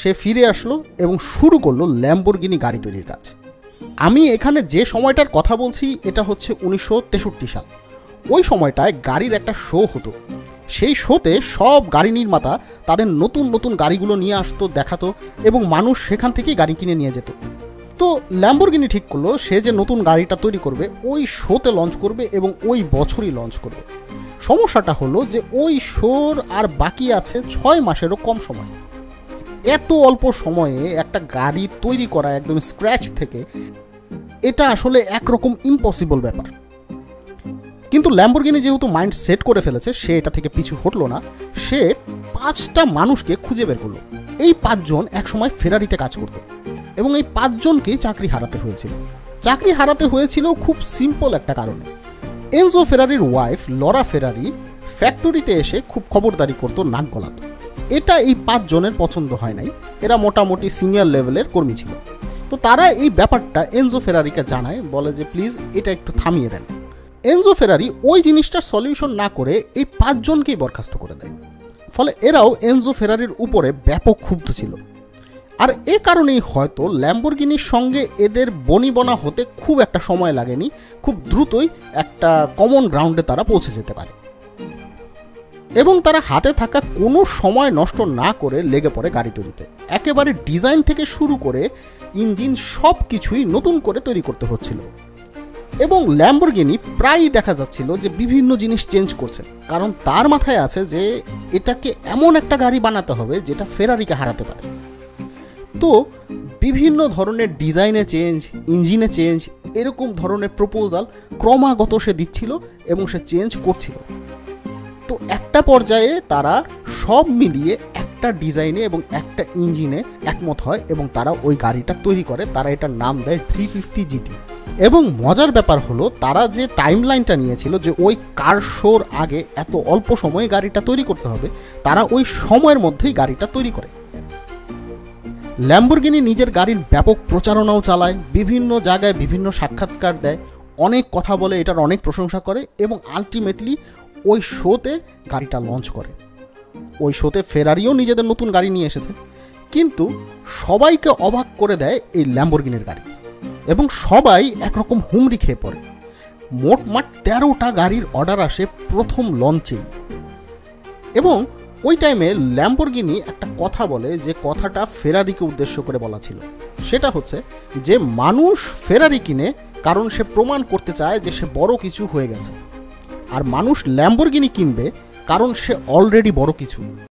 সে ফিরে আসলো এবং শুরু করলো ল্যাম্বরগিনি গাড়ি তৈরির কাজ। আমি এখানে যে সময়টার কথা বলছি এটা হচ্ছে 1963 সাল। ওই সময়টায় গাড়ির একটা শো হতো। সেই শোতে সব গাড়ি নির্মাতা তাদের নতুন নতুন গাড়িগুলো নিয়ে আসতো, দেখাতো এবং মানুষ সেখান থেকেই গাড়ি কিনে নিয়ে যেত। তো ল্যাম্বরগিনি ঠিক করলো সে যে নতুন গাড়িটা তৈরি করবে ওই শোতে লঞ্চ করবে এবং ওই বছরই লঞ্চ করবে। সমস্যাটা হলো যে ওই শোর আর বাকি আছে 6 মাসেরও কম সময়। এত অল্প সময়ে একটা গাড়ি তৈরি করা একদম স্ক্র্যাচ থেকে, এটা আসলে একরকম ইম্পসিবল ব্যাপার। কিন্তু ল্যাম্বরগিনি যেহেতু মাইন্ড সেট করে ফেলেছে, সে এটা থেকে পিছু হটলো না। সে 5টা মানুষকে খুঁজে বের করলো। এই 5 জন একসময় ফেরারিতে কাজ করত এবং এই 5 জনকেই চাকরি হারাতে হয়েছিল। চাকরি হারাতে হয়েছিল খুব সিম্পল একটা কারণে। এনজো ফেরারির ওয়াইফ লরা ফেরারি ফ্যাক্টরিতে এসে খুব খবরদারি করতো, নাক গলাতো। এটা এই 5 জনের পছন্দ হয় নাই। এরা মোটামুটি সিনিয়র লেভেলের কর্মী ছিল। তো তারা এই ব্যাপারটা এনজো ফেরারিকে জানায়, বলে যে প্লিজ এটা একটু থামিয়ে দেন। এনজো ফেরারি ওই জিনিসটার সলিউশন না করে এই 5 জনকেই বরখাস্ত করে দেয়। ফলে এরাও এনজো ফেরারির উপরে ব্যাপক ক্ষুব্ধ ছিল। আর এ কারণেই হয়তো ল্যাম্বরগিনির সঙ্গে এদের বনিবনা হতে খুব একটা সময় লাগেনি। খুব দ্রুতই একটা কমন গ্রাউন্ডে তারা পৌঁছে যেতে পারে এবং তারা হাতে থাকা কোনো সময় নষ্ট না করে লেগে পড়ে গাড়ি তৈরিতে। একেবারে ডিজাইন থেকে শুরু করে ইঞ্জিন সব কিছুই নতুন করে তৈরি করতে হচ্ছিল এবং ল্যাম্বরগিনি প্রায়ই দেখা যাচ্ছিল যে বিভিন্ন জিনিস চেঞ্জ করছে, কারণ তার মাথায় আছে যে এটাকে এমন একটা গাড়ি বানাতে হবে যেটা ফেরারিকে হারাতে পারে। তো বিভিন্ন ধরনের ডিজাইনে চেঞ্জ, ইঞ্জিনে চেঞ্জ, এরকম ধরনের প্রপোজাল ক্রমাগত সে দিচ্ছিল এবং সে চেঞ্জ করছিল। তো একটা পর্যায়ে তারা সব মিলিয়ে একটা ডিজাইনে এবং একটা ইঞ্জিনে একমত হয় এবং তারা ওই গাড়িটা তৈরি করে। তারা এটার নাম দেয় 350 GT। এবং মজার ব্যাপার হলো তারা যে টাইম লাইনটা নিয়েছিল যে ওই কার শোর আগে এত অল্প সময়ে গাড়িটা তৈরি করতে হবে, তারা ওই সময়ের মধ্যেই গাড়িটা তৈরি করে। ল্যাম্বরগিনি নিজের গাড়ির ব্যাপক প্রচারণাও চালায়, বিভিন্ন জায়গায় বিভিন্ন সাক্ষাৎকার দেয়, অনেক কথা বলে, এটার অনেক প্রশংসা করে এবং আলটিমেটলি ওই শোতে গাড়িটা লঞ্চ করে। ওই শোতে ফেরারিও নিজেদের নতুন গাড়ি নিয়ে এসেছে, কিন্তু সবাইকে অবাক করে দেয় এই ল্যাম্বরগিনির গাড়ি এবং সবাই একরকম হুমড়ি খেয়ে পড়ে। মোটমাট 13টা গাড়ির অর্ডার আসে প্রথম লঞ্চেই। এবং ওই টাইমে ল্যাম্বরগিনি একটা কথা বলে, যে কথাটা ফেরারিকে উদ্দেশ্য করে বলা ছিল। সেটা হচ্ছে যে মানুষ ফেরারি কিনে কারণ সে প্রমাণ করতে চায় যে সে বড় কিছু হয়ে গেছে, আর মানুষ ল্যাম্বরগিনি কিনবে কারণ সে অলরেডি বড় কিছু।